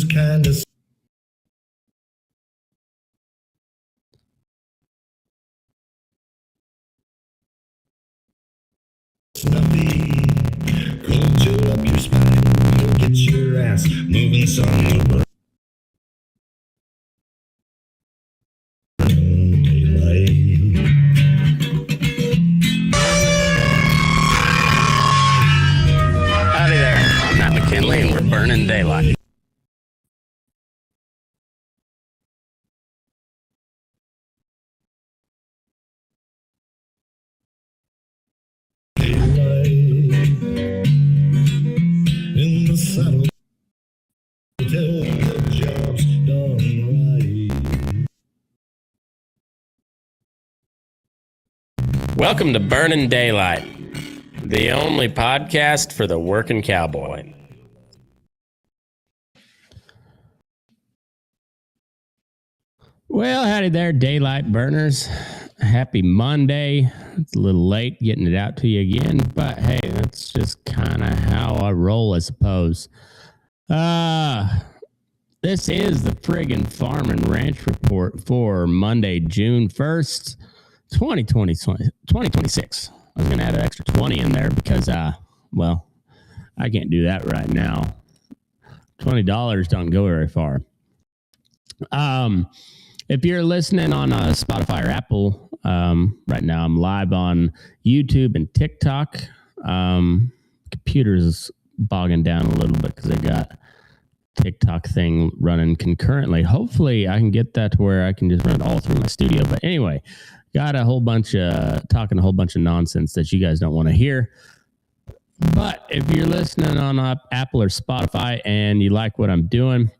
is kind of snuffy. Cold chill up your spine, you'll get your ass moving some. Howdy there, I'm Matt McKinley and we're burning daylight. In the saddle till the job's done right. Welcome to Burning Daylight, the only podcast for the working cowboy. Well, howdy there, daylight burners. Happy Monday. It's a little late getting it out to you again, but hey, that's just kind of how I roll, I suppose. This is the Friggin Farm and Ranch Report for Monday, June 1st, 2026. I was going to add an extra 20 in there because, well, I can't do that right now. $20 don't go very far. If you're listening on Spotify or Apple, right now I'm live on YouTube and TikTok. Computer's bogging down a little bit because I got TikTok thing running concurrently. Hopefully I can get that to where I can just run it all through my studio. But anyway, got a whole bunch of talking a whole bunch of nonsense that you guys don't want to hear. But if you're listening on Apple or Spotify and you like what I'm doing,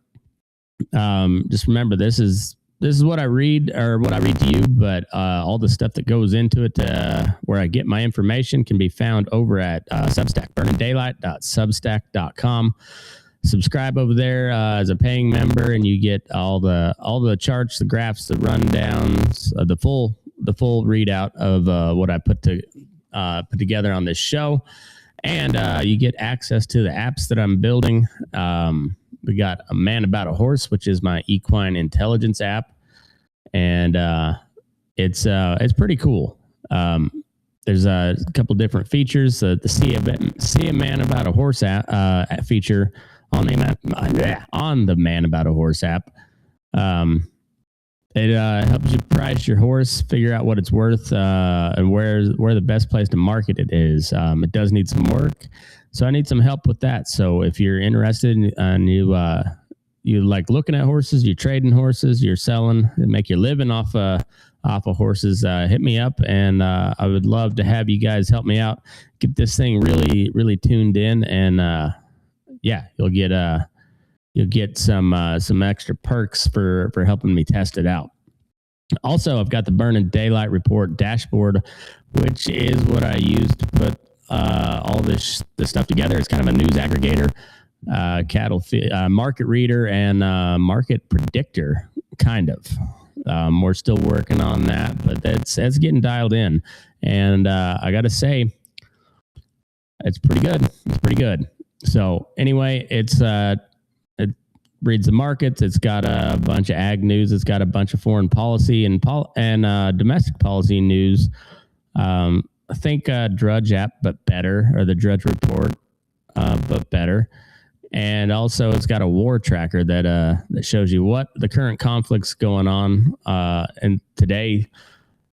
just remember this is what I read or what I read to you, but all the stuff that goes into it, where I get my information, can be found over at Substack, burningdaylight.substack.com. Subscribe over there as a paying member, and you get all the charts, the graphs, the rundowns, the full readout of what I put together on this show, and you get access to the apps that I'm building. We got A Man About a Horse, which is my equine intelligence app, and it's pretty cool. There's a couple different features. The See a Man About a Horse app feature on the Man About a Horse app. It helps you price your horse, figure out what it's worth, and where the best place to market it is. It does need some work, so I need some help with that. So if you're interested and you like looking at horses, you're trading horses, you're selling, and make your living off of horses, hit me up, and I would love to have you guys help me out, get this thing really, really tuned in, and you'll get some extra perks for helping me test it out. Also, I've got the Burning Daylight Report dashboard, which is what I use to put all this stuff together. It's kind of a news aggregator, market reader, and market predictor, kind of. We're still working on that, but it's getting dialed in. And I got to say, it's pretty good. It's pretty good. So anyway, it reads the markets. It's got a bunch of ag news. It's got a bunch of foreign policy and domestic policy news. I think Drudge app, but better, or the Drudge Report, but better. And also, it's got a war tracker that shows you what the current conflict's going on and today,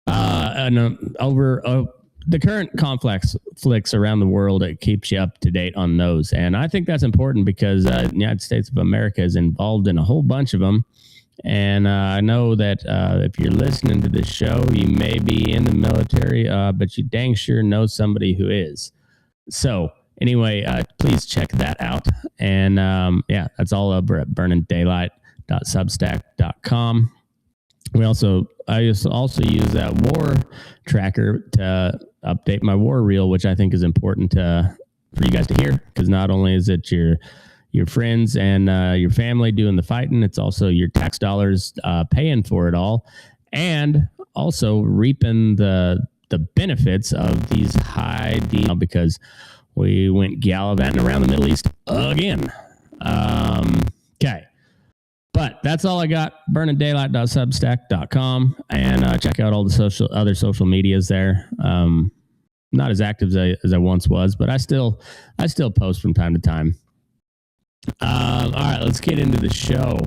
and over the current conflicts around the world. It keeps you up to date on those, and I think that's important because the United States of America is involved in a whole bunch of them. And I know that if you're listening to this show, you may be in the military, but you dang sure know somebody who is. So anyway, please check that out. And that's all over at burningdaylight.substack.com. I also use that war tracker to update my war reel, which I think is important for you guys to hear, because not only is it your friends and your family doing the fighting, it's also your tax dollars paying for it all, and also reaping the benefits of these high deals, because we went gallivanting around the Middle East again. Okay. But that's all I got. burninDaylight.substack.com, and check out all the other social medias there. Not as active as I once was, but I still post from time to time. All right, let's get into the show.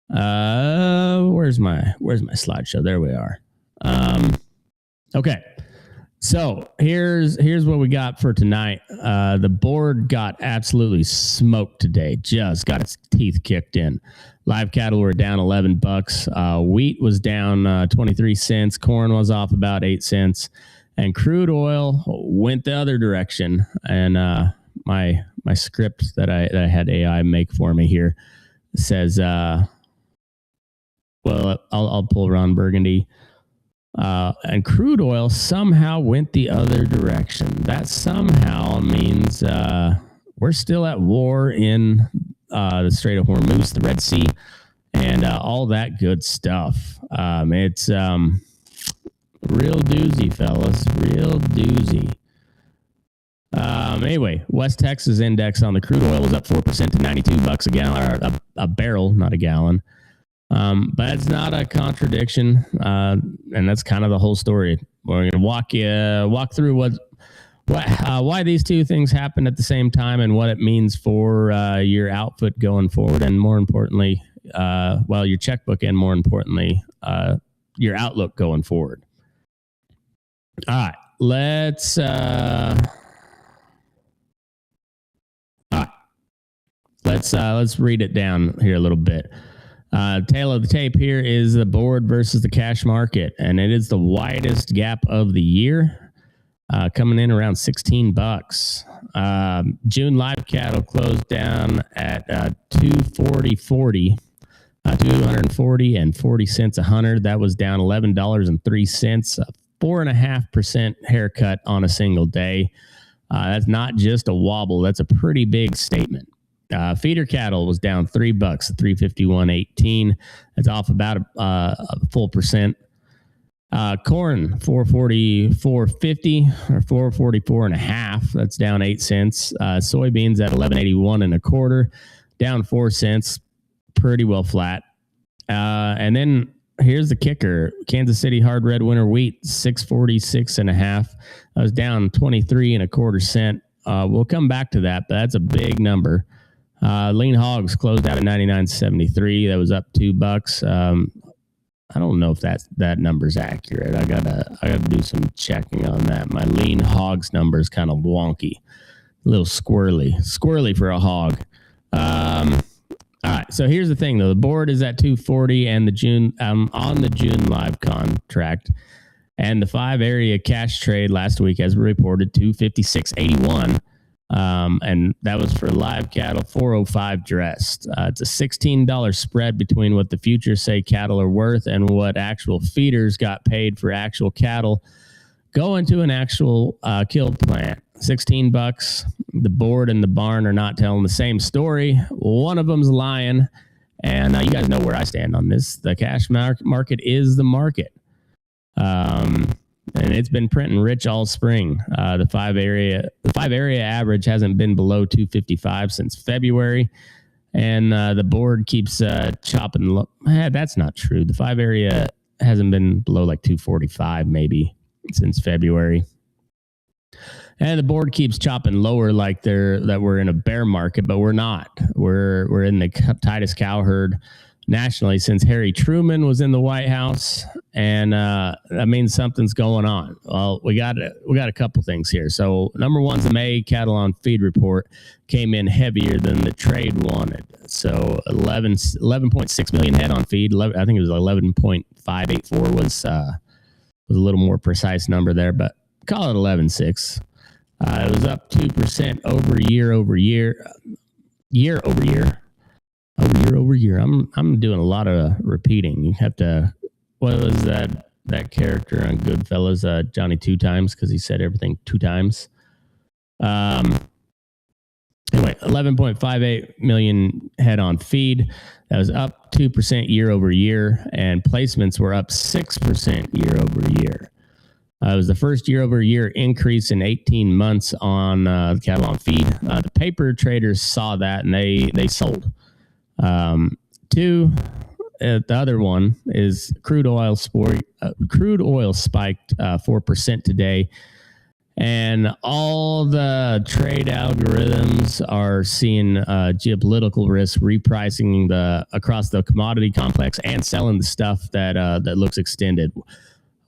Where's my slideshow? There we are. Okay. So here's what we got for tonight. The board got absolutely smoked today. Just got its teeth kicked in. Live cattle were down $11. Wheat was down 23 cents. Corn was off about 8 cents, and crude oil went the other direction. And my script that I had AI make for me here says, well, I'll pull Ron Burgundy. And crude oil somehow went the other direction. That somehow means we're still at war in the Strait of Hormuz, the Red Sea, and all that good stuff. It's real doozy, fellas. Real doozy. Anyway, West Texas index on the crude oil was up 4% to $92 a gallon, or a barrel, not a gallon. But it's not a contradiction, and that's kind of the whole story. We're going to walk through why these two things happen at the same time and what it means for your output going forward, and more importantly, your checkbook, and more importantly, your outlook going forward. All right, let's read it down here a little bit. Tail of the tape here is the board versus the cash market, and it is the widest gap of the year, coming in around $16. June live cattle closed down at 240.40, 240 cents a hundred. That was down $11.03, a 4.5% haircut on a single day. That's not just a wobble; that's a pretty big statement. Feeder cattle was down $3 at 351.18. That's off about a full percent. Corn 444.50 or 444.5. That's down 8 cents. Soybeans at 11.81 and a quarter, down 4 cents. Pretty well flat. And then here's the kicker: Kansas City hard red winter wheat 646.5. That was down 23.25 cents. We'll come back to that, but that's a big number. Lean hogs closed out at 99.73. That was up $2. I don't know if that number's accurate. I gotta do some checking on that. My lean hogs number is kind of wonky, a little squirrely for a hog. All right. So here's the thing, though. The board is at 240, and the June on the June live contract, and the 5 area cash trade last week, as reported, 256.81. And that was for live cattle, 405 dressed. It's a $16 spread between what the futures say cattle are worth and what actual feeders got paid for actual cattle going to an actual kill plant. $16. The board and the barn are not telling the same story. One of them's lying, and you guys know where I stand on this. The cash market is the market. And it's been printing rich all spring. The 5 area average hasn't been below 255 since February, and the board keeps chopping. That's not true. The 5 area hasn't been below like 245 maybe since February, and the board keeps chopping lower like that we're in a bear market, but we're not. We're in the tightest cow herd nationally since Harry Truman was in the White House, and that means something's going on. Well, we got a couple things here. So number one's the May cattle on feed report came in heavier than the trade wanted. So 11.6 million head on feed. I think it was 11.584 was a little more precise number there, but call it 11.6. It was up 2% year over year. I'm doing a lot of repeating. You have to. What was that character on Goodfellas? Johnny 2 times, because he said everything 2 times. Anyway, 11.58 million head on feed. That was up 2% year over year, and placements were up 6% year over year. It was the first year over year increase in 18 months on cattle on feed. The paper traders saw that, and they sold. Two, the other one is crude oil spiked 4% today. And all the trade algorithms are seeing geopolitical risk repricing across the commodity complex and selling the stuff that looks extended,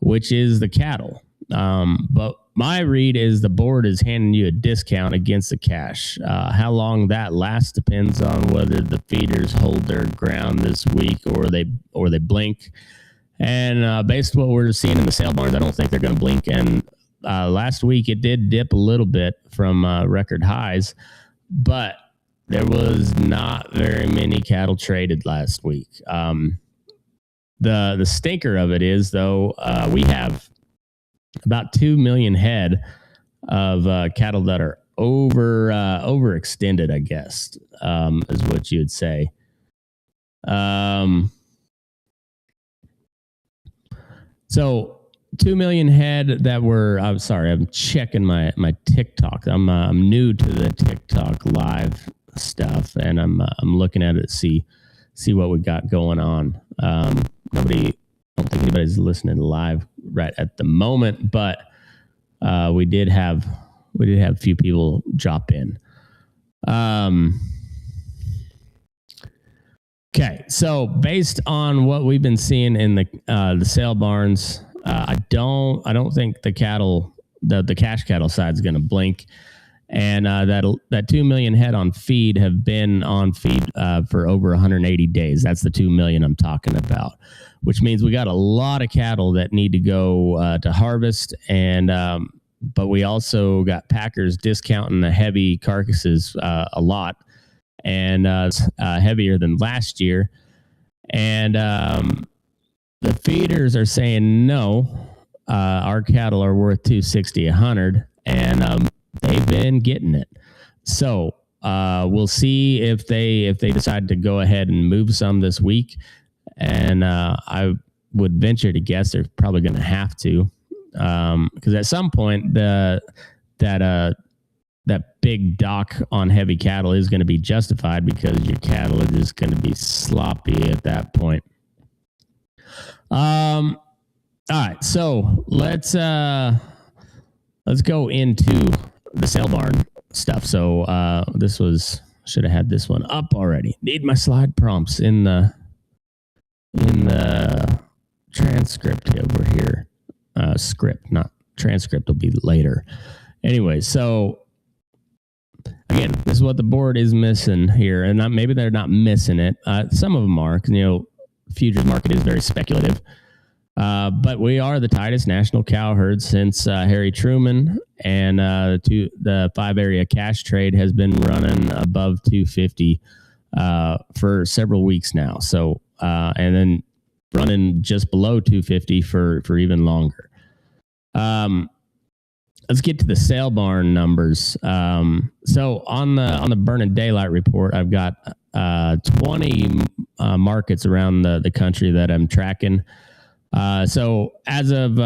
which is the cattle. But my read is the board is handing you a discount against the cash. How long that lasts depends on whether the feeders hold their ground this week or they blink. And based on what we're seeing in the sale barns, I don't think they're going to blink. And last week it did dip a little bit from record highs, but there was not very many cattle traded last week. The stinker of it is, though, we have about 2 million head of cattle that are overextended, I guess, is what you'd say. So 2 million head that were, I'm sorry, I'm checking my TikTok. I'm new to the TikTok live stuff, and I'm looking at it to see what we got going on. I don't think anybody's listening live right at the moment, but we did have a few people drop in. Okay, so based on what we've been seeing in the sale barns, I don't think the cash cattle side is going to blink, and that 2 million head on feed have been on feed for over 180 days. That's the 2 million I'm talking about, which means we got a lot of cattle that need to go to harvest, and but we also got packers discounting the heavy carcasses a lot, and heavier than last year, and the feeders are saying no. Our cattle are worth $260, $100, and they've been getting it. So we'll see if they decide to go ahead and move some this week. And I would venture to guess they're probably going to have to, because at some point that big dock on heavy cattle is going to be justified, because your cattle are just going to be sloppy at that point. All right, so let's go into the sale barn stuff. So should have had this one up already. Need my slide prompts in the transcript over here. Script, not transcript, will be later. Anyway, so again, this is what the board is missing here, and maybe they're not missing it. Some of them are, because futures market is very speculative. But we are the tightest national cow herd since Harry Truman, and the 5 area cash trade has been running above 250 for several weeks now. So and then running just below 250 for even longer. Let's get to the sale barn numbers. So on the Burnin Daylight report, I've got 20 markets around the country that I'm tracking. So as of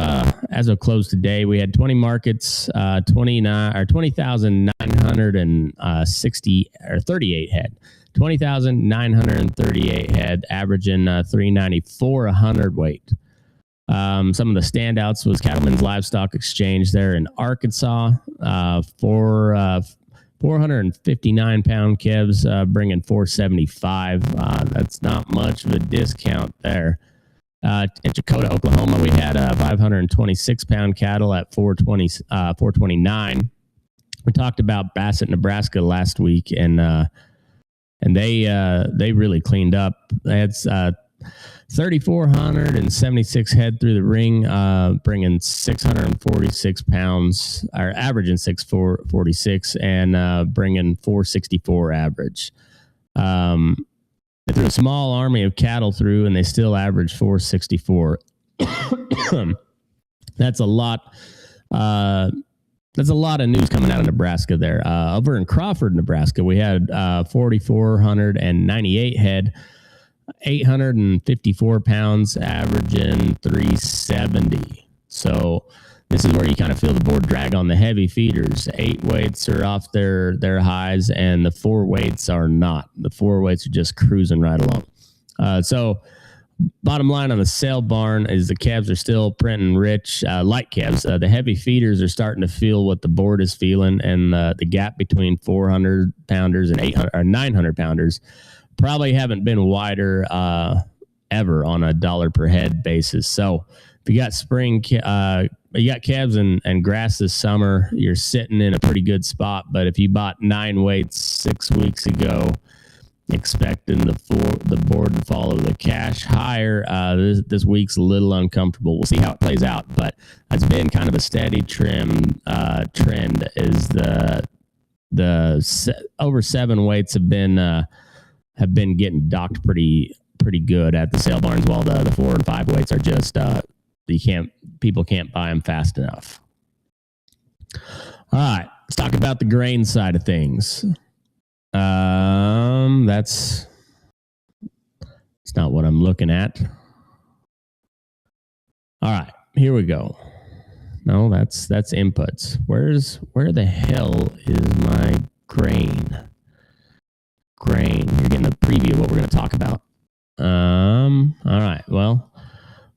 close today, we had 20 markets, 20,960 or 38 head, 20,938 head, averaging 394 a hundredweight. Some of the standouts was Cattlemen's Livestock Exchange there in Arkansas, 459 pound calves, bringing 475. That's not much of a discount there. In Dakota, Oklahoma, we had 526 pound cattle at 429. We talked about Bassett, Nebraska last week, and they really cleaned up. They had 3,476 head through the ring, bringing 646 pounds, or averaging 646, and bringing 464 average. They threw a small army of cattle through, and they still average 464. That's a lot. That's a lot of news coming out of Nebraska there. Over in Crawford, Nebraska, we had 4,498 head, 854 pounds, averaging 370. So this is where you kind of feel the board drag on the heavy feeders. 8 weights are off their highs, and the 4 weights are not. The 4 weights are just cruising right along. So bottom line on the sale barn is the calves are still printing rich, light calves. The heavy feeders are starting to feel what the board is feeling, and the gap between 400 pounders and 800 or 900 pounders probably haven't been wider ever on a dollar per head basis. So if you got you got calves and grass this summer, you're sitting in a pretty good spot. But if you bought 9 weights 6 weeks ago, expecting the board to follow the cash higher, this week's a little uncomfortable. We'll see how it plays out, but it's been kind of a steady trend. Is the over 7 weights have been getting docked pretty good at the sale barns, while the 4 and 5 weights are just people can't buy them fast enough. All right, let's talk about the grain side of things. It's not what I'm looking at. All right, here we go. No, that's inputs. Where the hell is my grain? You're getting a preview of what we're going to talk about. All right, well,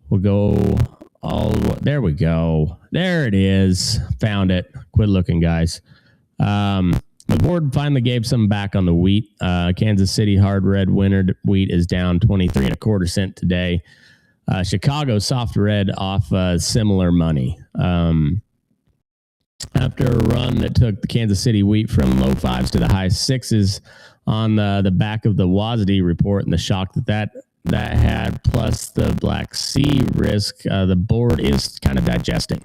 we'll go there we go. There it is. Found it. Quit looking, guys. The board finally gave some back on the wheat. Kansas City hard red winter wheat is down 23 1/4 cents today. Chicago soft red off similar money. After a run that took the Kansas City wheat from low 5s to the high 6s on the back of the WASD report and the shock that had, plus the Black Sea risk, the board is kind of digesting.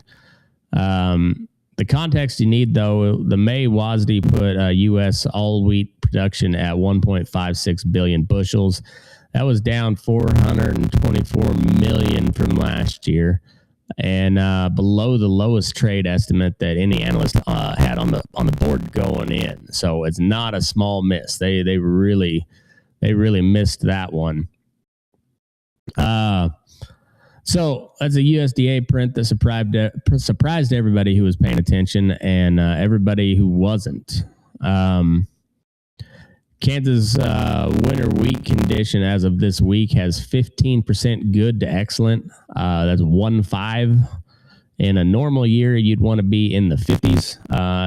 The context you need, though, the May WASD put U.S. all wheat production at 1.56 billion bushels. That was down 424 million from last year, and below the lowest trade estimate that any analyst had on the board going in. So it's not a small miss. They really missed that one. So that's a USDA print that surprised everybody who was paying attention and everybody who wasn't. Kansas winter wheat condition as of this week has 15% good to excellent. That's 1.5. In a normal year, you'd want to be in the 50s.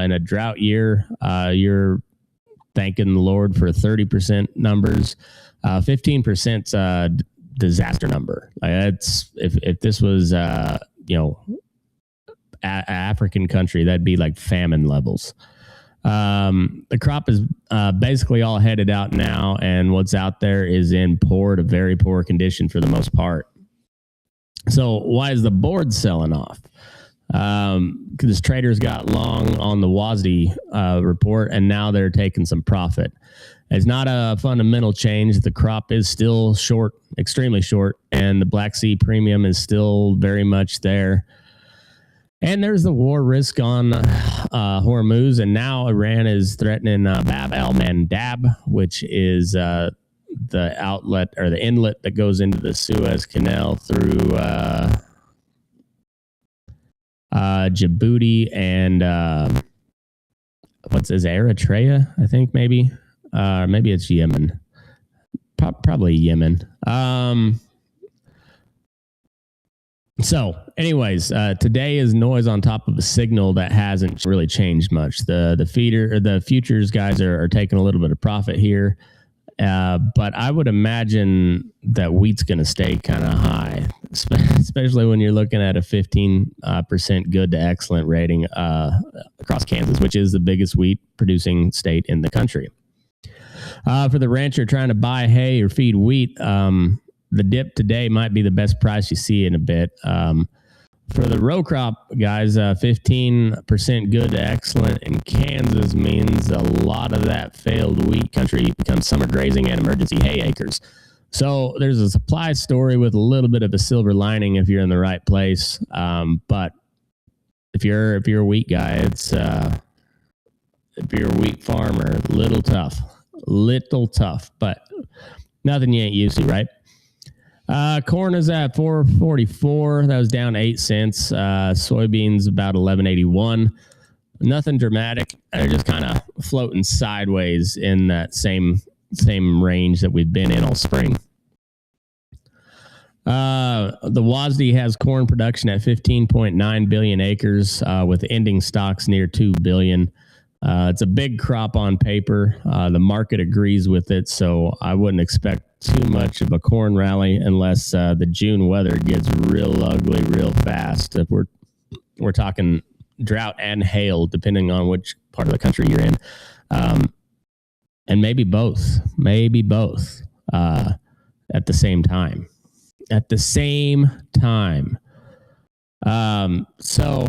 In a drought year, you're thanking the Lord for 30% numbers. 15% disaster number. That's if this was African country, that'd be like famine levels. The crop is basically all headed out now, and what's out there is in poor to very poor condition for the most part. So why is the board selling off? Because traders got long on the WASD report, and now they're taking some profit. It's not a fundamental change. The crop is still short, extremely short, and the Black Sea premium is still very much there. And there's the war risk on Hormuz, and now Iran is threatening Bab al-Mandab, which is the outlet or the inlet that goes into the Suez Canal through Djibouti and Eritrea, I think maybe. Maybe it's Yemen. Probably Yemen. So, anyways, today is noise on top of a signal that hasn't really changed much. The futures guys are taking a little bit of profit here, but I would imagine that wheat's going to stay kind of high, especially when you're looking at a 15% good to excellent rating across Kansas, which is the biggest wheat producing state in the country. For the rancher trying to buy hay or feed wheat, the dip today might be the best price you see in a bit. For the row crop guys, 15% good to excellent in Kansas means a lot of that failed wheat country becomes summer grazing and emergency hay acres. So there's a supply story with a little bit of a silver lining if you're in the right place. But if you're a wheat guy, it's if you're a wheat farmer, little tough, but nothing you ain't used to, right? Corn is at $4.44. That was down 8 cents. Soybeans about $11.81. Nothing dramatic. They're just kind of floating sideways in that same range that we've been in all spring. The WASD has corn production at 15.9 billion acres, with ending stocks near 2 billion. It's a big crop on paper. The market agrees with it, so I wouldn't expect too much of a corn rally unless the June weather gets real ugly real fast. If we're talking drought and hail, depending on which part of the country you're in, and maybe both at the same time. So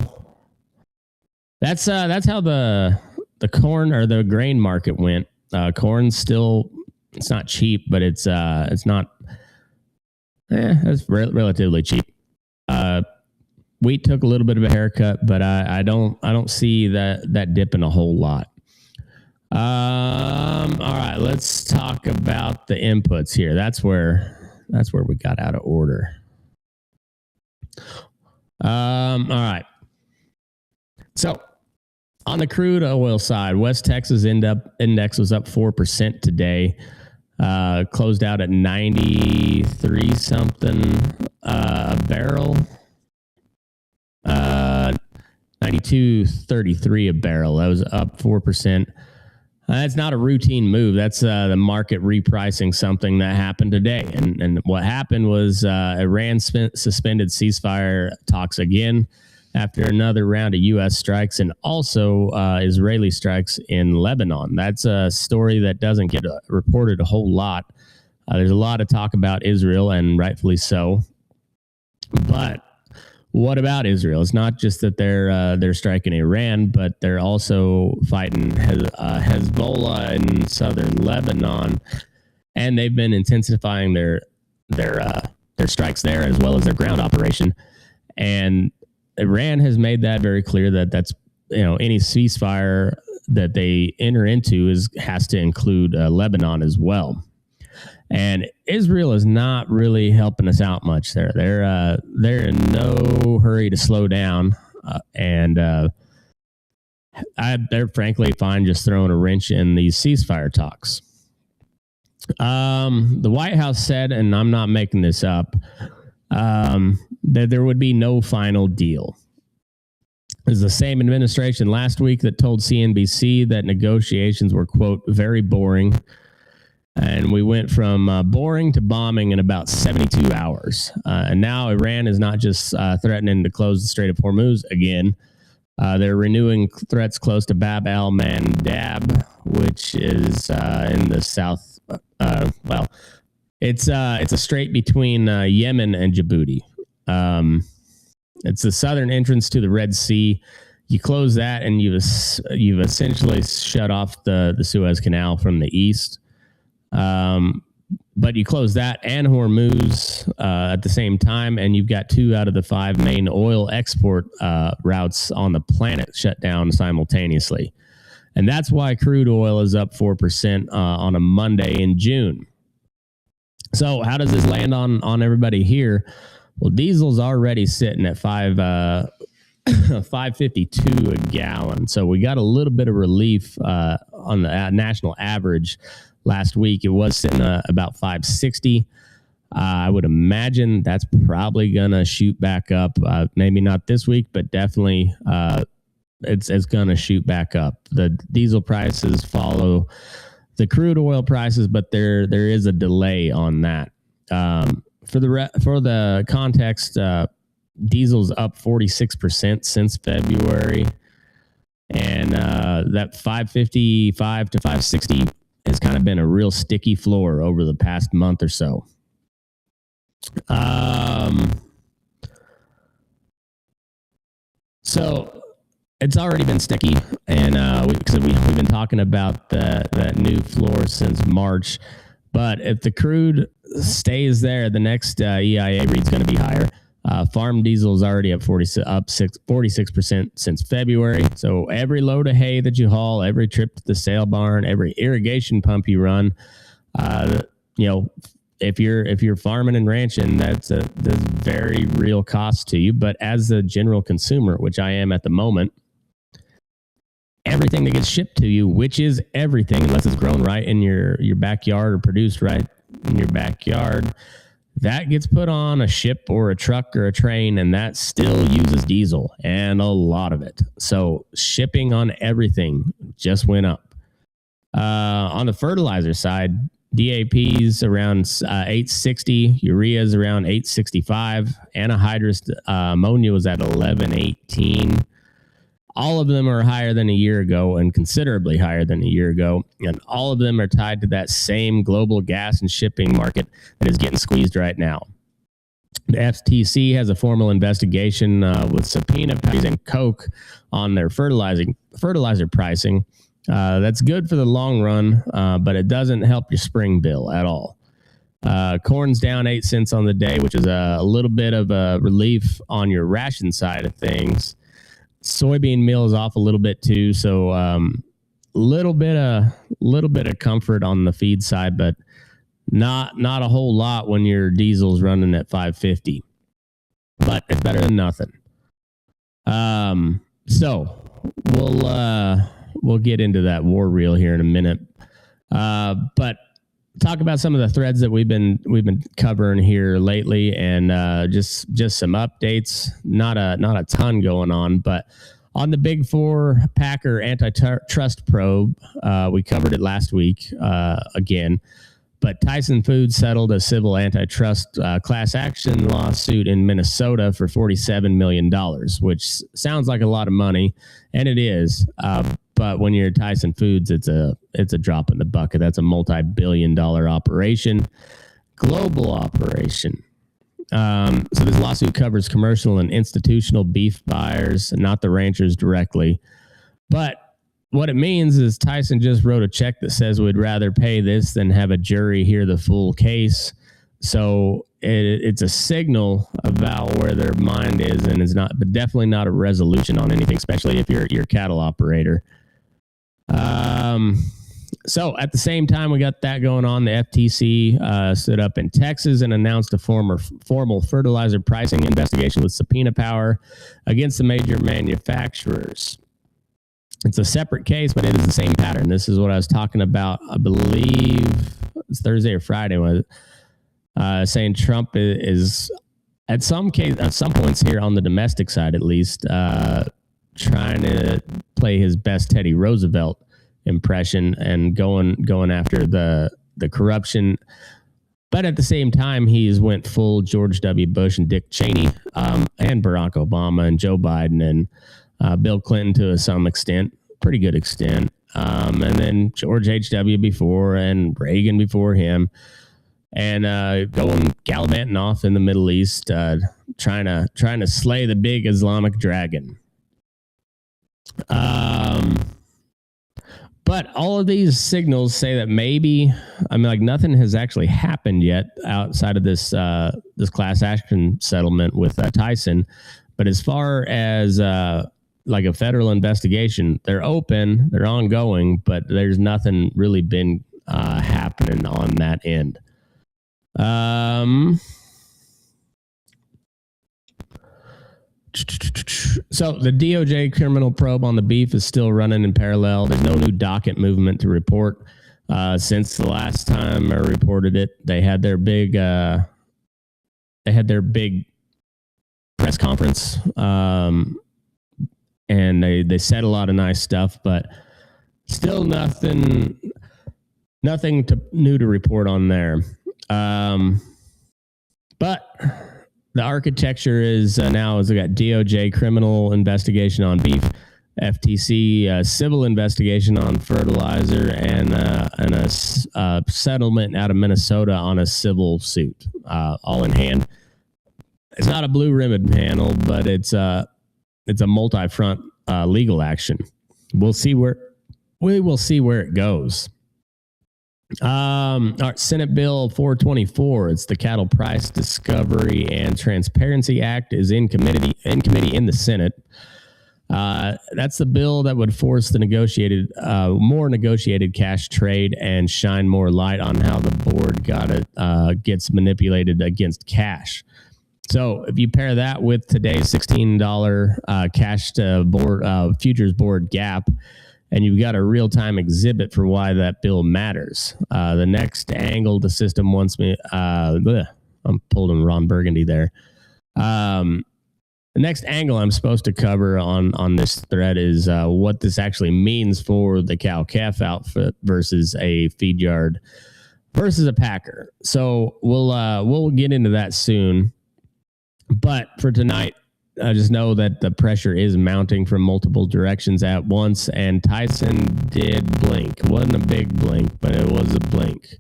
that's how the corn or the grain market went. Corn's still, it's not cheap, but it's not. It's relatively cheap. Wheat took a little bit of a haircut, but I don't see that dipping a whole lot. All right, let's talk about the inputs here. That's where we got out of order. All right. So on the crude oil side, West Texas index was up 4% today. Closed out at 93 something a barrel. 92.33 a barrel. That was up 4%. That's not a routine move. That's the market repricing something that happened today. And what happened was Iran suspended ceasefire talks again after another round of U.S. strikes and also Israeli strikes in Lebanon. That's a story that doesn't get reported a whole lot. There's a lot of talk about Israel, and rightfully so. But what about Israel? It's not just that they're striking Iran, but they're also fighting Hezbollah in southern Lebanon, and they've been intensifying their strikes there as well as their ground operation. And Iran has made that very clear that that's any ceasefire that they enter into has to include Lebanon as well. And Israel is not really helping us out much there. They're in no hurry to slow down, and they're frankly fine just throwing a wrench in these ceasefire talks. The White House said, and I'm not making this up, that there would be no final deal. It was the same administration last week that told CNBC that negotiations were, quote, very boring. And we went from boring to bombing in about 72 hours. And now Iran is not just threatening to close the Strait of Hormuz again. They're renewing threats close to Bab al-Mandab, which is in the south. It's a strait between Yemen and Djibouti. It's the southern entrance to the Red Sea. You close that, and you've essentially shut off the Suez Canal from the east. But you close that and Hormuz at the same time, and you've got 2 out of the 5 main oil export routes on the planet shut down simultaneously. And that's why crude oil is up 4% on a Monday in June. So how does this land on everybody here? Well, diesel's already sitting at $5.52 a gallon. So we got a little bit of relief on the national average. Last week, it was sitting about $5.60. I would imagine that's probably going to shoot back up. Maybe not this week, but definitely it's going to shoot back up. The diesel prices follow the crude oil prices, but there is a delay on that. For the context, diesel's up 46% since February, and that 555 to 560 has kind of been a real sticky floor over the past month or so. So it's already been sticky, and we've been talking about that new floor since March. But if the crude stays there, the next EIA read's going to be higher. Farm diesel is already up 46% since February. So every load of hay that you haul, every trip to the sale barn, every irrigation pump you run, if you're farming and ranching, that's very real cost to you. But as a general consumer, which I am at the moment, everything that gets shipped to you, which is everything, unless it's grown right in your backyard or produced right in your backyard, that gets put on a ship or a truck or a train, and that still uses diesel, and a lot of it. So shipping on everything just went up. On the fertilizer side, DAP's around 860, urea's around 865, anhydrous ammonia was at 1118. All of them are higher than a year ago and considerably higher than a year ago. And all of them are tied to that same global gas and shipping market that is getting squeezed right now. The FTC has a formal investigation with subpoena and Coke on their fertilizer pricing. That's good for the long run, but it doesn't help your spring bill at all. Corn's down 8 cents on the day, which is a little bit of a relief on your ration side of things. Soybean meal is off a little bit too, so little bit of comfort on the feed side, but not a whole lot when your diesel's running at 550. But it's better than nothing. So we'll get into that war reel here in a minute. But talk about some of the threads that we've been covering here lately, and just some updates. Not a ton going on, but on the Big Four Packer antitrust probe, we covered it last week again. But Tyson Foods settled a civil antitrust class action lawsuit in Minnesota for $47 million, which sounds like a lot of money, and it is. But when you're Tyson Foods, it's a drop in the bucket. That's a multi-billion-dollar operation, global operation. So this lawsuit covers commercial and institutional beef buyers, not the ranchers directly. But what it means is Tyson just wrote a check that says we'd rather pay this than have a jury hear the full case. So it's a signal about where their mind is, and it's not, but definitely not a resolution on anything, especially if you're a cattle operator. So at the same time we got that going on, the FTC stood up in Texas and announced a formal fertilizer pricing investigation with subpoena power against the major manufacturers. It's a separate case, but it is the same pattern. This is what I was talking about, I believe it's Thursday or Friday, was saying Trump is at some points here on the domestic side, at least, trying to play his best Teddy Roosevelt impression and going after the corruption. But at the same time, he's went full George W. Bush and Dick Cheney, and Barack Obama and Joe Biden and Bill Clinton to some extent, pretty good extent. And then George H.W. before and Reagan before him, and going gallivanting off in the Middle East, trying to slay the big Islamic dragon. But all of these signals say that maybe, nothing has actually happened yet outside of this class action settlement with Tyson. But as far as like a federal investigation, they're open, they're ongoing, but there's nothing really been happening on that end. So the DOJ criminal probe on the beef is still running in parallel. There's no new docket movement to report since the last time I reported it. They had their big press conference, and they said a lot of nice stuff, but still nothing new to report on there. But the architecture is now we got DOJ criminal investigation on beef, FTC civil investigation on fertilizer, and a settlement out of Minnesota on a civil suit, all in hand. It's not a blue ribbon panel, but it's a multi-front legal action. We will see where it goes. All right, Senate Bill 424. It's the Cattle Price Discovery and Transparency Act is in committee in the Senate. That's the bill that would force the more negotiated cash trade and shine more light on how the board gets manipulated against cash. So if you pair that with today's $16 cash to board futures board gap, and you've got a real-time exhibit for why that bill matters. The next angle the system wants me, I'm pulling Ron Burgundy there. The next angle I'm supposed to cover on this thread is what this actually means for the cow-calf outfit versus a feed yard versus a packer. So we'll get into that soon. But for tonight, I just know that the pressure is mounting from multiple directions at once, and Tyson did blink. It wasn't a big blink, but it was a blink.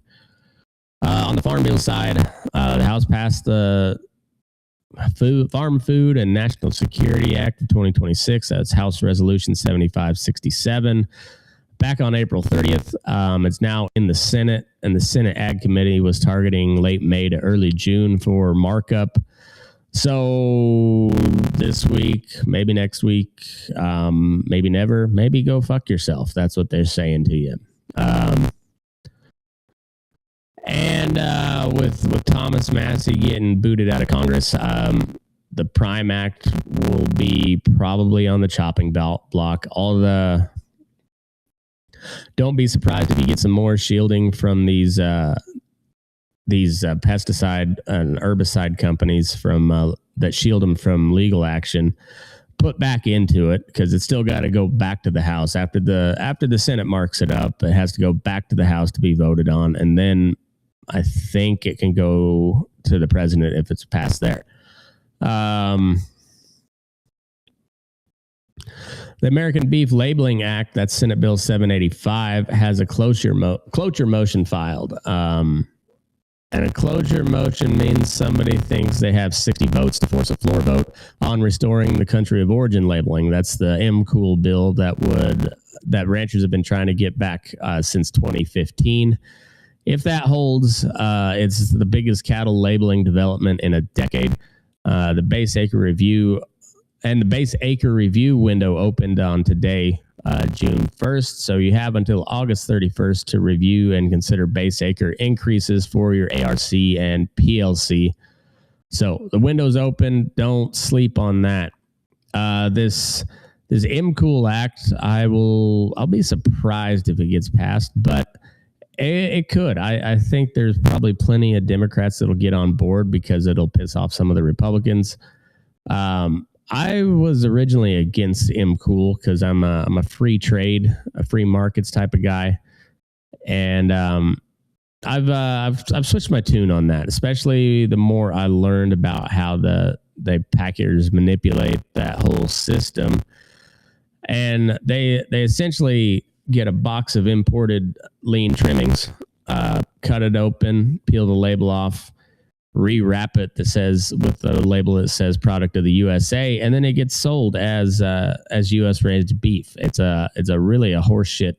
On the farm bill side, the House passed the Farm Food and National Security Act of 2026. That's House Resolution 7567. Back on April 30th, it's now in the Senate, and the Senate Ag Committee was targeting late May to early June for markup. So this week, maybe next week, maybe never, maybe go fuck yourself. That's what they're saying to you. With Thomas Massey getting booted out of Congress, the Prime Act will be probably on the chopping block. Don't be surprised if you get some more shielding from these pesticide and herbicide companies from that shield them from legal action, put back into it, because it's still got to go back to the House after the Senate marks it up. It has to go back to the House to be voted on, and then I think it can go to the president if it's passed there. The American Beef Labeling Act, that's Senate Bill 785, has a cloture motion filed. And a cloture motion means somebody thinks they have 60 votes to force a floor vote on restoring the country of origin labeling. That's the MCOOL bill that ranchers have been trying to get back since 2015. If that holds, it's the biggest cattle labeling development in a decade. The base acre review window opened on today, June 1st. So you have until August 31st to review and consider base acre increases for your ARC and PLC. So the window's open. Don't sleep on that. This MCOOL Act, I'll be surprised if it gets passed, but it could. I think there's probably plenty of Democrats that'll get on board because it'll piss off some of the Republicans. I was originally against MCOOL because I'm a free trade, a free markets type of guy, and I've switched my tune on that. Especially the more I learned about how the packers manipulate that whole system, and they essentially get a box of imported lean trimmings, cut it open, peel the label off, rewrap it with the label that says product of the USA, and then it gets sold as U.S. raised beef. It's a really a horseshit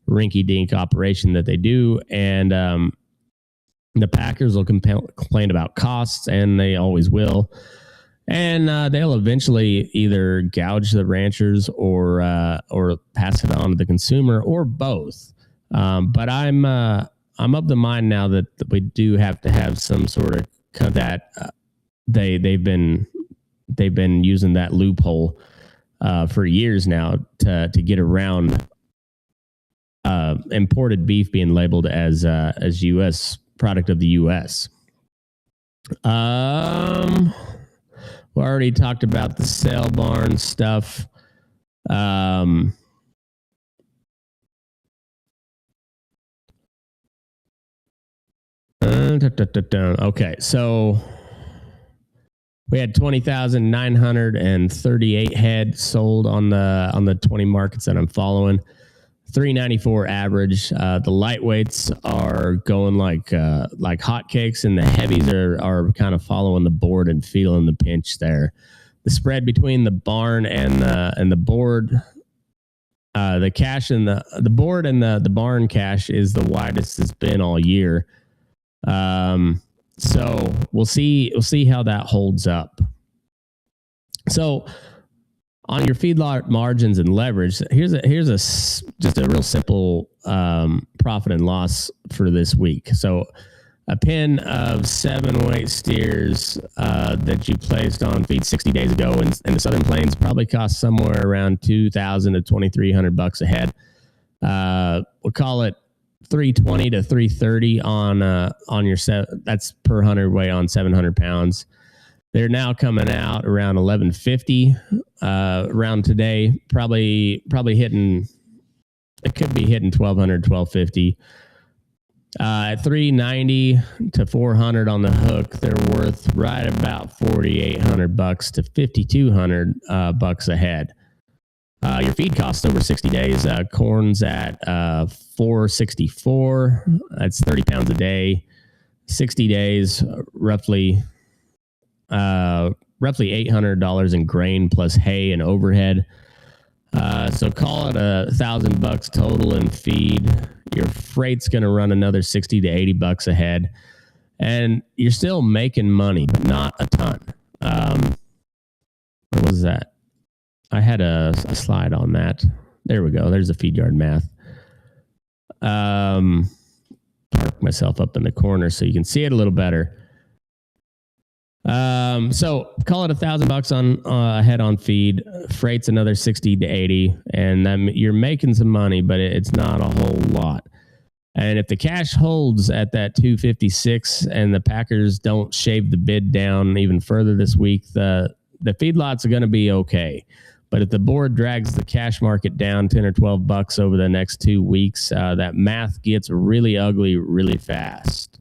rinky-dink operation that they do, and the packers will complain about costs, and they always will, and they'll eventually either gouge the ranchers or pass it on to the consumer, or both. But I'm of the mind now that we do have to have some sort of that they've been using that loophole for years now to get around imported beef being labeled as U.S. product of the U.S. We already talked about the sale barn stuff. Okay, so we had 20,938 head sold on the 20 markets that I'm following. 394 average. The lightweights are going like hotcakes, and the heavies are kind of following the board and feeling the pinch there. The spread between the barn and the board, the cash and the board and the barn cash is the widest it's been all year. So we'll see how that holds up. So on your feedlot margins and leverage, here's just a real simple profit and loss for this week. So a pen of 7 weight steers that you placed on feed 60 days ago in the Southern Plains probably cost somewhere around $2,000 to $2,300 a head. We'll call it 320 to 330 on your set. That's per hundredweight on 700 pounds. They're now coming out around 1150 around today. Probably hitting. It could be hitting 1200, 1250. At 390 to 400 on the hook, they're worth right about $4,800 to $5,200 a head. Your feed costs over 60 days. Corn's at $464. That's 30 pounds a day. 60 days, roughly $800 in grain plus hay and overhead. So call it $1,000 total in feed. Your freight's going to run another 60 to $80 a head, and you're still making money, but not a ton. What was that? I had a slide on that. There we go. There's the feed yard math. Park myself up in the corner so you can see it a little better. So call it $1,000 on a head on feed. Freight's another 60 to 80, and then you're making some money, but it's not a whole lot. And if the cash holds at that 256 and the Packers don't shave the bid down even further this week, the feedlots are going to be okay. But if the board drags the cash market down 10 or $12 over the next 2 weeks, that math gets really ugly really fast.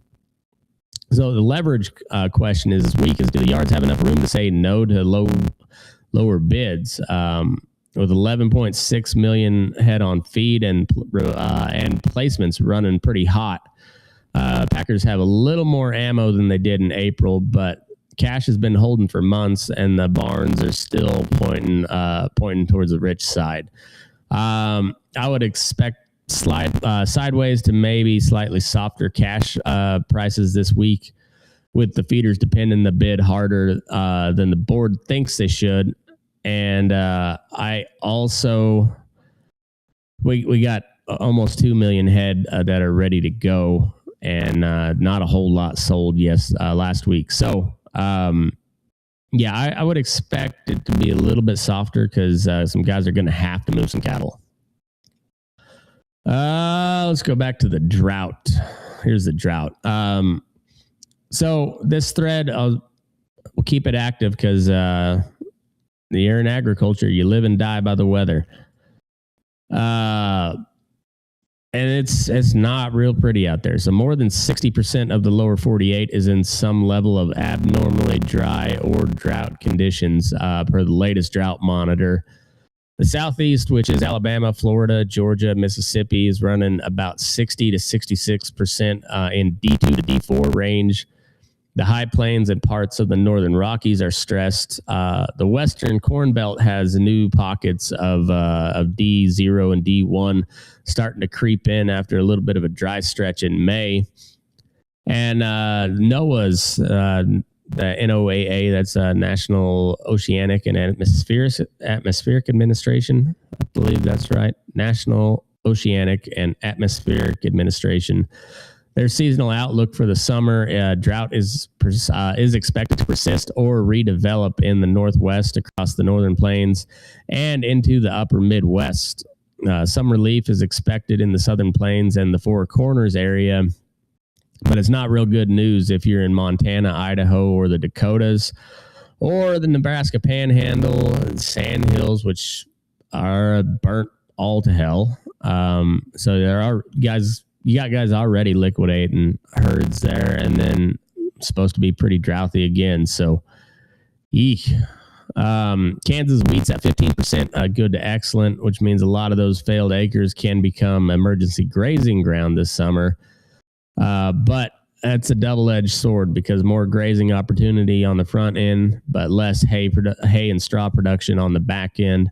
So the leverage question is this week is, do the yards have enough room to say no to lower bids? With 11.6 million head on feed and placements running pretty hot, Packers have a little more ammo than they did in April, but cash has been holding for months, and the barns are still pointing towards the rich side. I would expect sideways to maybe slightly softer cash prices this week, with the feeders depending the bid harder than the board thinks they should. And I also we got almost 2 million head that are ready to go, and not a whole lot sold last week. So I would expect it to be a little bit softer because some guys are going to have to move some cattle. Let's go back to the drought. Here's the drought. So this thread, we'll keep it active because you're in agriculture. You live and die by the weather. And it's not real pretty out there. So more than 60% of the lower 48 is in some level of abnormally dry or drought conditions per the latest drought monitor. The Southeast, which is Alabama, Florida, Georgia, Mississippi, is running about 60 to 66% in D2 to D4 range. The high plains and parts of the northern Rockies are stressed. The western Corn Belt has new pockets of D0 and D1 starting to creep in after a little bit of a dry stretch in May. And NOAA's, the NOAA, that's National Oceanic and Atmospheric Administration. I believe that's right. National Oceanic and Atmospheric Administration. Their seasonal outlook for the summer, drought is expected to persist or redevelop in the Northwest across the northern plains and into the upper Midwest. Some relief is expected in the southern plains and the Four Corners area, but it's not real good news if you're in Montana, Idaho, or the Dakotas, or the Nebraska Panhandle and Sand Hills, which are burnt all to hell. So there are guys. You got guys already liquidating herds there, and then supposed to be pretty drouthy again. So, eek. Kansas wheat's at 15% good to excellent, which means a lot of those failed acres can become emergency grazing ground this summer. But that's a double-edged sword because more grazing opportunity on the front end, but less hay and straw production on the back end.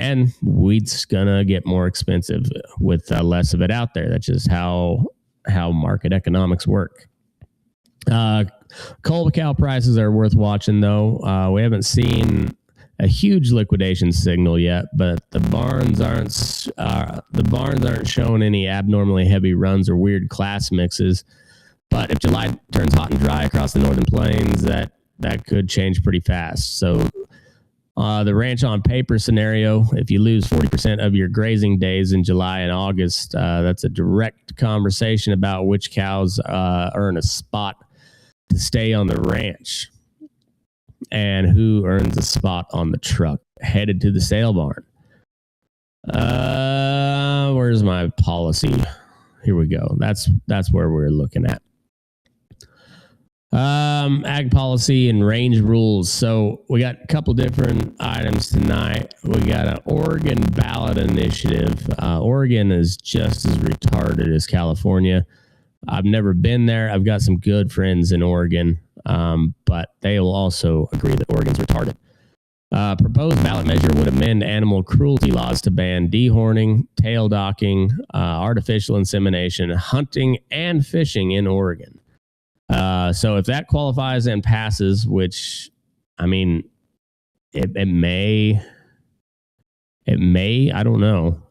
And wheat's gonna get more expensive with less of it out there. That's just how market economics work. Coal cow prices are worth watching, though. We haven't seen a huge liquidation signal yet, but the barns aren't showing any abnormally heavy runs or weird class mixes. But if July turns hot and dry across the northern plains, that could change pretty fast. So The ranch on paper scenario, if you lose 40% of your grazing days in July and August, that's a direct conversation about which cows earn a spot to stay on the ranch and who earns a spot on the truck headed to the sale barn. Where's my policy? Here we go. That's where we're looking at. Ag policy and range rules. So we got a couple different items tonight. We got an Oregon ballot initiative. Oregon is just as retarded as California. I've never been there. I've got some good friends in Oregon, but they will also agree that Oregon's retarded. Proposed ballot measure would amend animal cruelty laws to ban dehorning, tail docking, artificial insemination, hunting, and fishing in Oregon. So if that qualifies and passes, which, I mean, it may, I don't know.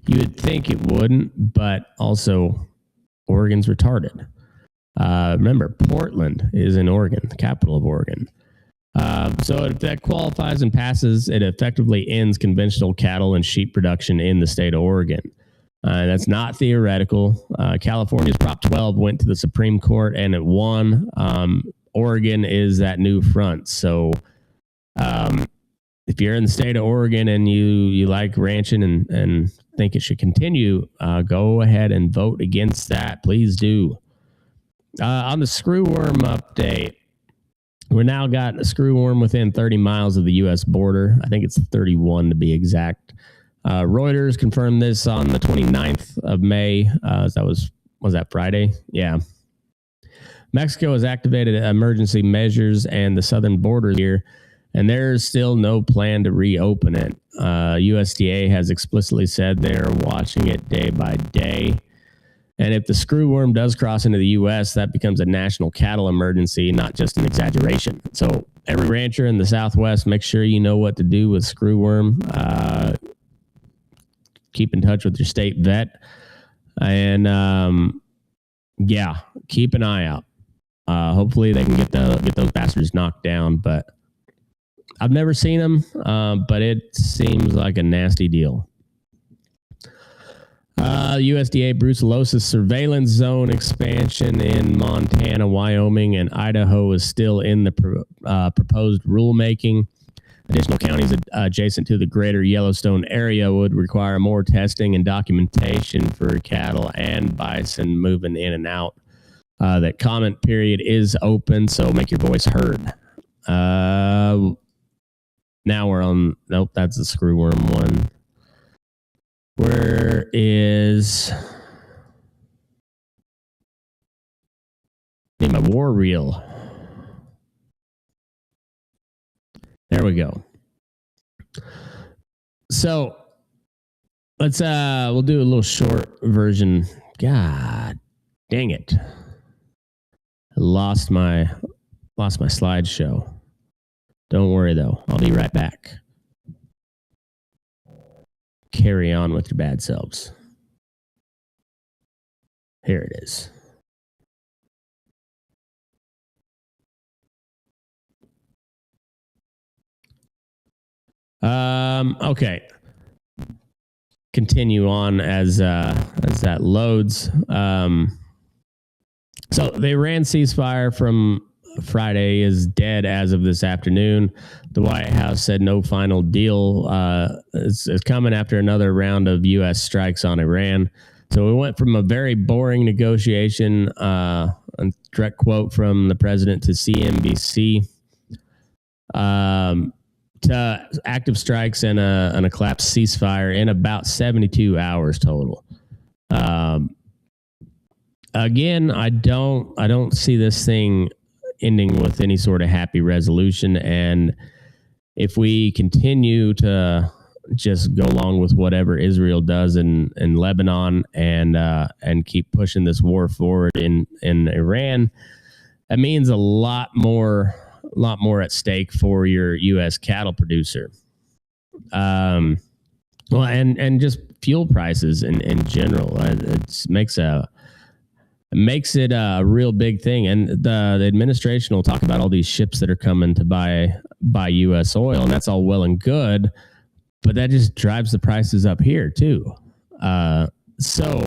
You would think it wouldn't, but also Oregon's retarded. Remember, Portland is in Oregon, the capital of Oregon. So if that qualifies and passes, it effectively ends conventional cattle and sheep production in the state of Oregon. That's not theoretical. California's Prop 12 went to the Supreme Court and it won. Oregon is that new front. So if you're in the state of Oregon and you like ranching and think it should continue, go ahead and vote against that. Please do. On the screwworm update, we now got a screwworm within 30 miles of the U.S. border. I think it's 31 to be exact. Reuters confirmed this on the 29th of May. Was that Friday? Yeah. Mexico has activated emergency measures and the southern border here, and there's still no plan to reopen it. USDA has explicitly said they're watching it day by day. And if the screwworm does cross into the U.S., that becomes a national cattle emergency, not just an exaggeration. So every rancher in the Southwest, make sure you know what to do with screwworm. Keep in touch with your state vet. And, keep an eye out. Hopefully they can get those bastards knocked down. But I've never seen them, but it seems like a nasty deal. USDA brucellosis surveillance zone expansion in Montana, Wyoming, and Idaho is still in the proposed rulemaking. Additional counties adjacent to the greater Yellowstone area would require more testing and documentation for cattle and bison moving in and out. That comment period is open, so make your voice heard. Now we're on... Nope, that's the screwworm one. Where is... Need my war reel. There we go. So let's we'll do a little short version. God dang it. I lost my slideshow. Don't worry though. I'll be right back. Carry on with your bad selves. Here it is. Okay. Continue on as that loads. So they ran ceasefire from Friday is dead as of this afternoon. The White House said no final deal is coming after another round of U.S. strikes on Iran. So we went from a very boring negotiation, a direct quote from the president to CNBC, to active strikes and a collapsed ceasefire in about 72 hours total. Again, I don't see this thing ending with any sort of happy resolution. And if we continue to just go along with whatever Israel does in Lebanon and keep pushing this war forward in Iran, that means a lot more at stake for your U.S. cattle producer. Well, and just fuel prices in general. It makes a makes it a real big thing. And the administration will talk about all these ships that are coming to buy U.S. oil, and that's all well and good, but that just drives the prices up here too. So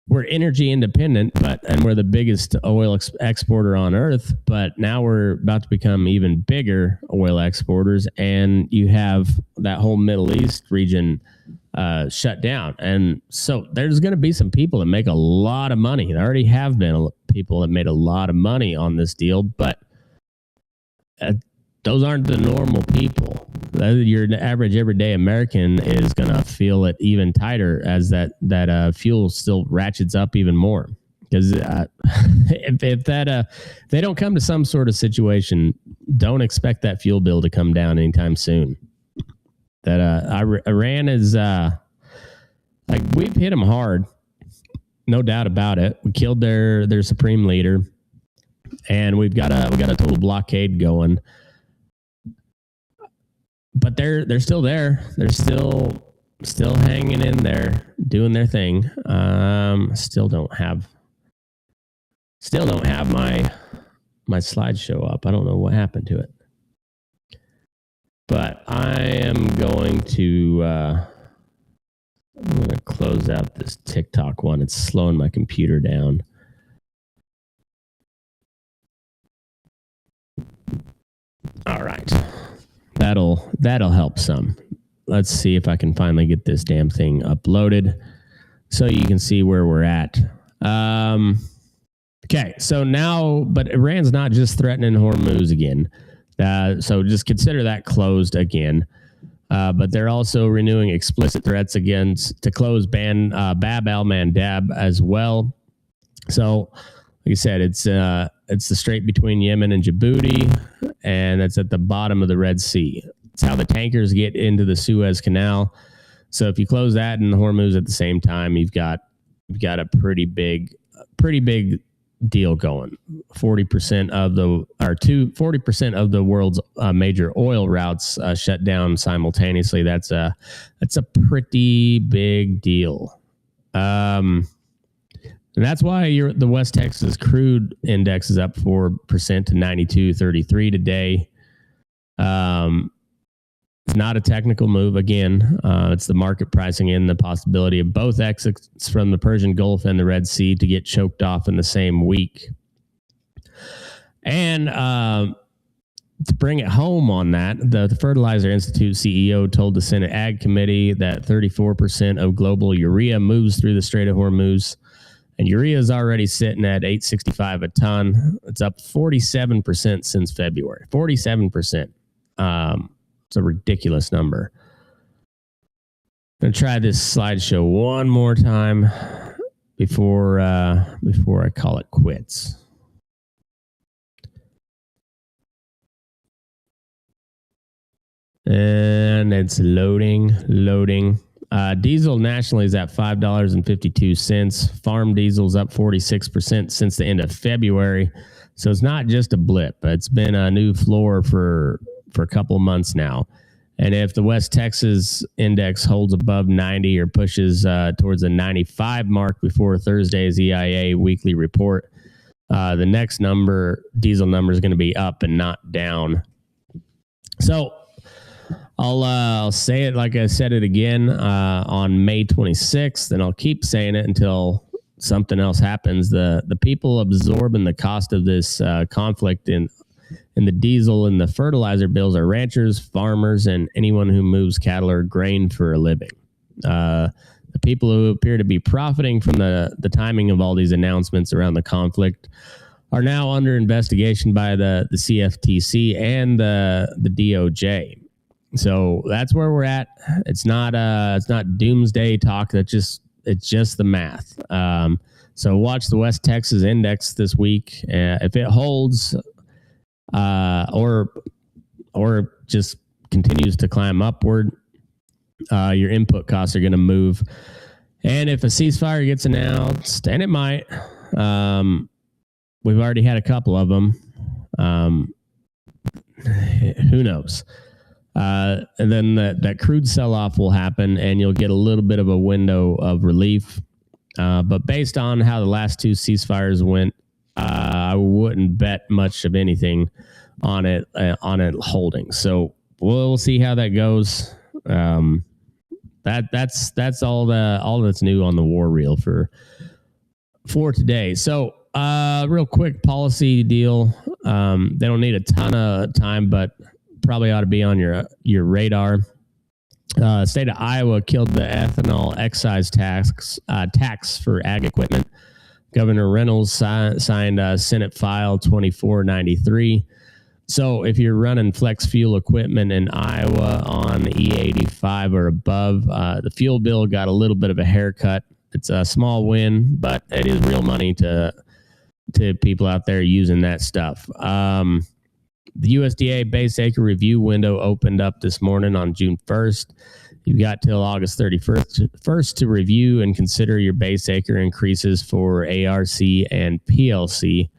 we're energy independent, and we're the biggest oil exporter on earth, but now we're about to become even bigger oil exporters, and you have that whole Middle East region shut down. And so there's going to be some people that make a lot of money. There already have been people that made a lot of money on this deal, but those aren't the normal people. Your average everyday American is going to feel it even tighter as that fuel still ratchets up even more. Because if they don't come to some sort of situation, don't expect that fuel bill to come down anytime soon. That Iran is like, we've hit them hard, no doubt about it. We killed their supreme leader, and we got a total blockade going. But they're still there. They're still hanging in there, doing their thing. Still don't have my slideshow up. I don't know what happened to it. But I am going to close out this TikTok one. It's slowing my computer down. All right. That'll help some. Let's see if I can finally get this damn thing uploaded so you can see where we're at. Okay, so now, but Iran's not just threatening Hormuz again. So just consider that closed again. But they're also renewing explicit threats to close Bab al-Mandab as well. So, like I said, it's the strait between Yemen and Djibouti, and that's at the bottom of the Red Sea. It's how the tankers get into the Suez Canal. So if you close that and Hormuz at the same time, you've got a pretty big deal going. 40% of the world's major oil routes shut down simultaneously. That's a pretty big deal. And that's why the West Texas crude index is up 4% to 92.33 today. It's not a technical move. Again, it's the market pricing in the possibility of both exits from the Persian Gulf and the Red Sea to get choked off in the same week. And to bring it home on that, the Fertilizer Institute CEO told the Senate Ag Committee that 34% of global urea moves through the Strait of Hormuz. And urea is already sitting at $8.65 a ton. It's up 47% since February. 47%. It's a ridiculous number. I'm gonna try this slideshow one more time before I call it quits. And it's loading. Diesel nationally is at $5.52. Farm diesel's up 46% since the end of February. So it's not just a blip. It's been a new floor for a couple of months now. And if the West Texas index holds above 90 or pushes towards the 95 mark before Thursday's EIA weekly report, the next diesel number is going to be up and not down. So I'll say it like I said it again on May 26th, and I'll keep saying it until something else happens. The people absorbing the cost of this conflict in the diesel and the fertilizer bills are ranchers, farmers, and anyone who moves cattle or grain for a living. The people who appear to be profiting from the timing of all these announcements around the conflict are now under investigation by the CFTC and the DOJ. So that's where we're at. It's not doomsday talk. It's just the math. So watch the West Texas index this week. If it holds, or just continues to climb upward, your input costs are going to move. And if a ceasefire gets announced, and it might, we've already had a couple of them. Who knows? And then that crude sell-off will happen, and you'll get a little bit of a window of relief. But based on how the last two ceasefires went, I wouldn't bet much of anything on it holding. So we'll see how that goes. That's all that's new on the war reel for today. So real quick policy deal. They don't need a ton of time, but probably ought to be on your radar. State of Iowa killed the ethanol excise tax for ag equipment. Governor Reynolds signed Senate File 2493. So if you're running flex fuel equipment in Iowa on E85 or above, the fuel bill got a little bit of a haircut. It's a small win, but it is real money to people out there using that stuff. The USDA base acre review window opened up this morning on June 1st. You've got till August 31st to review and consider your base acre increases for ARC and PLC.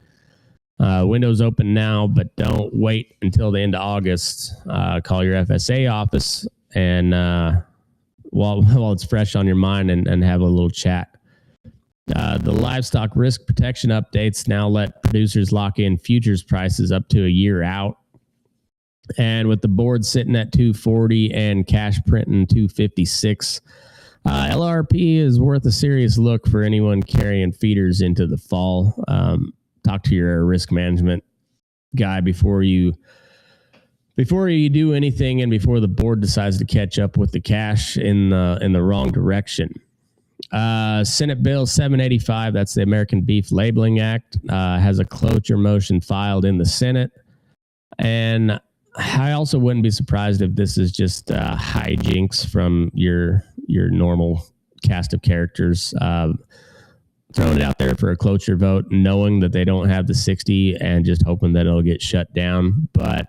Windows open now, but don't wait until the end of August. Call your FSA office and while it's fresh on your mind and have a little chat. The livestock risk protection updates now let producers lock in futures prices up to a year out. And with the board sitting at 240 and cash printing 256, LRP is worth a serious look for anyone carrying feeders into the fall. Talk to your risk management guy before you do anything and before the board decides to catch up with the cash in the wrong direction. Senate Bill 785, that's the American Beef Labeling Act, has a cloture motion filed in the Senate. And I also wouldn't be surprised if this is just hijinks from your normal cast of characters throwing it out there for a cloture vote, knowing that they don't have the 60 and just hoping that it'll get shut down. But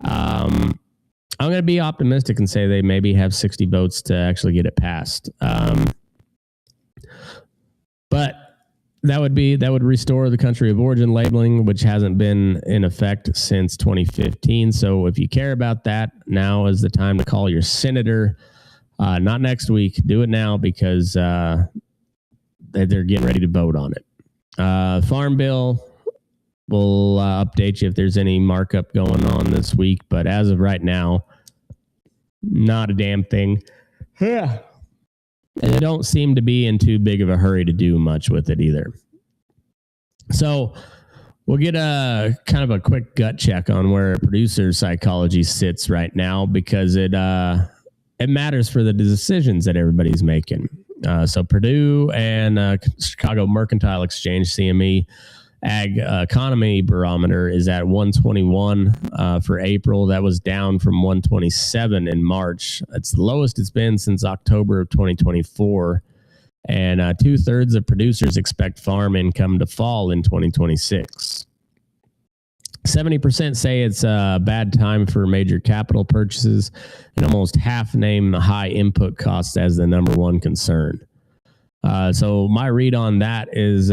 I'm going to be optimistic and say they maybe have 60 votes to actually get it passed. But that would restore the country of origin labeling, which hasn't been in effect since 2015. So if you care about that, now is the time to call your senator. Not next week. Do it now because they're getting ready to vote on it. Farm bill, we'll update you if there's any markup going on this week. But as of right now, not a damn thing. Yeah. And they don't seem to be in too big of a hurry to do much with it either. So we'll get a kind of a quick gut check on where producer psychology sits right now, because it matters for the decisions that everybody's making. So Purdue and Chicago Mercantile Exchange CME Ag Economy Barometer is at 121 for April. That was down from 127 in March. It's the lowest it's been since October of 2024. And 2/3 of producers expect farm income to fall in 2026. 70% say it's a bad time for major capital purchases, and almost half name high input costs as the number one concern. So my read on that is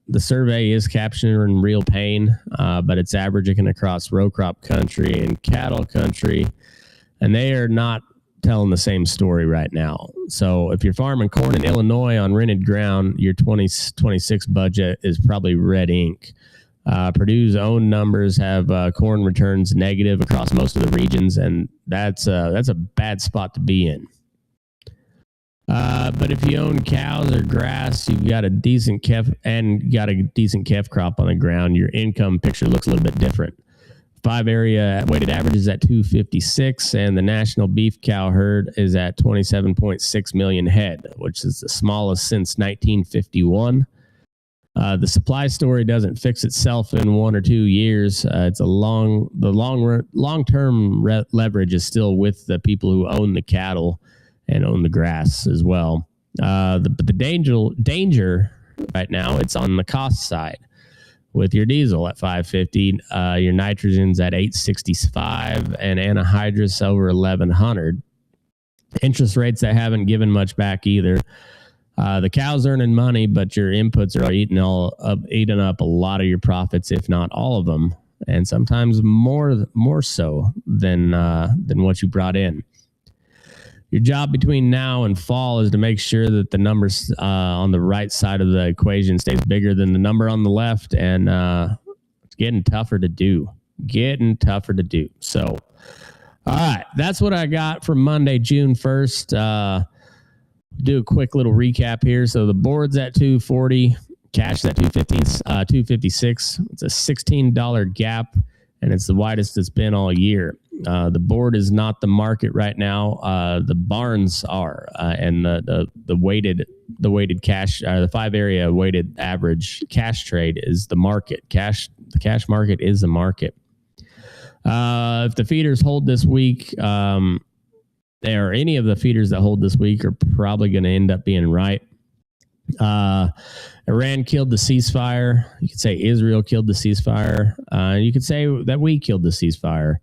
the survey is capturing real pain, but it's averaging across row crop country and cattle country, and they are not telling the same story right now. So if you're farming corn in Illinois on rented ground, your 2026 budget is probably red ink. Purdue's own numbers have corn returns negative across most of the regions, and that's a bad spot to be in. But if you own cows or grass, you've got a decent calf crop on the ground, your income picture looks a little bit different. 5 area weighted average is at 256, and the national beef cow herd is at 27.6 million head, which is the smallest since 1951. The supply story doesn't fix itself in 1 or 2 years. It's the long-term leverage is still with the people who own the cattle and own the grass as well. But the danger right now, it's on the cost side. With your diesel at $5.50, your nitrogen's at $8.65, and anhydrous over $1,100. Interest rates that haven't given much back either. The cow's earning money, but your inputs are eating up a lot of your profits, if not all of them, and sometimes more so than what you brought in. your job between now and fall is to make sure that the numbers on the right side of the equation stays bigger than the number on the left, and it's getting tougher to do. So, all right, that's what I got for Monday, June 1st. Do a quick little recap here. So the board's at 240, cash at 256. It's a $16 gap, and it's the widest it's been all year. The board is not the market right now. The barns are, and the weighted cash, the 5 area weighted average cash trade is the market. The cash market is the market. If the feeders hold this week, or any of the feeders that hold this week are probably going to end up being right. Iran killed the ceasefire. You could say Israel killed the ceasefire. You could say that we killed the ceasefire.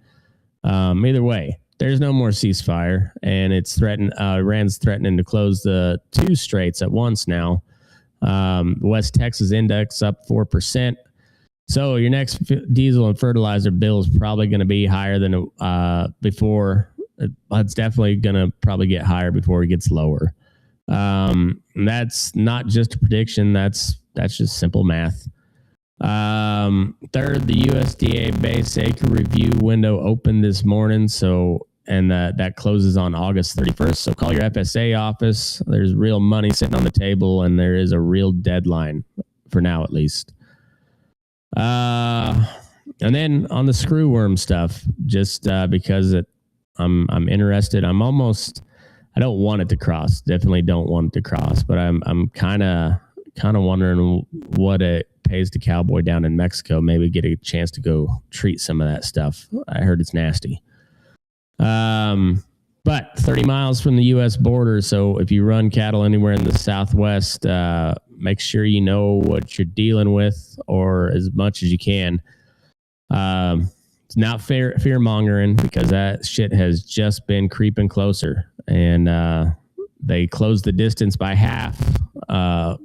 Either way, there's no more ceasefire, and it's threatened. Iran's threatening to close the 2 straits at once now. West Texas index up 4%. So your next diesel and fertilizer bill is probably going to be higher than before. It's definitely going to probably get higher before it gets lower. That's not just a prediction. That's just simple math. Third, the USDA base acre review window opened this morning. So, and that closes on August 31st. So call your FSA office. There's real money sitting on the table, and there is a real deadline for now, at least. And then on the screwworm stuff, just because I'm interested. I don't want it to cross. Definitely don't want it to cross. But I'm kind of wondering what it pays to cowboy down in Mexico. Maybe get a chance to go treat some of that stuff. I heard it's nasty. But 30 miles from the U.S. border. So if you run cattle anywhere in the Southwest, make sure you know what you're dealing with, or as much as you can. It's not fear mongering, because that shit has just been creeping closer, and they closed the distance by half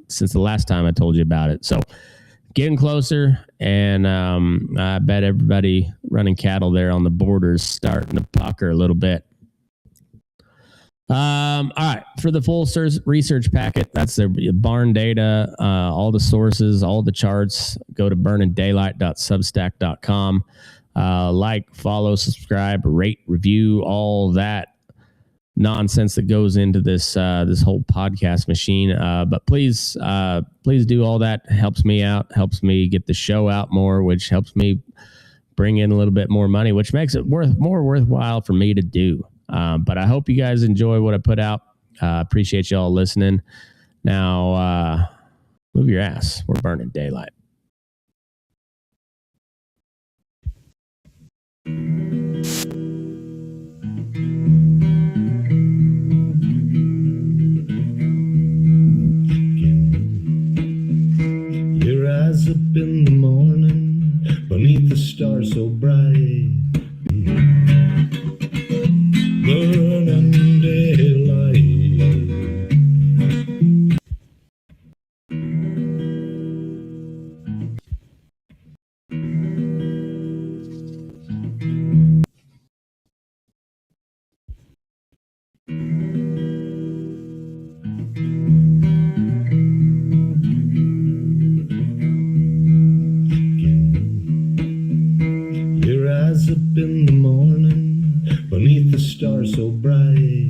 since the last time I told you about it. So getting closer, and I bet everybody running cattle there on the border is starting to pucker a little bit. All right, for the full research packet, that's the barn data, all the sources, all the charts. Go to burnindaylight.substack.com. Like, follow, subscribe, rate, review, all that nonsense that goes into this whole podcast machine. But please do all that. It helps me out, helps me get the show out more, which helps me bring in a little bit more money, which makes it more worthwhile for me to do. But I hope you guys enjoy what I put out. Appreciate y'all listening. Now, move your ass. We're burning daylight. Your eyes up in the morning, beneath the stars so bright. Burning daylight.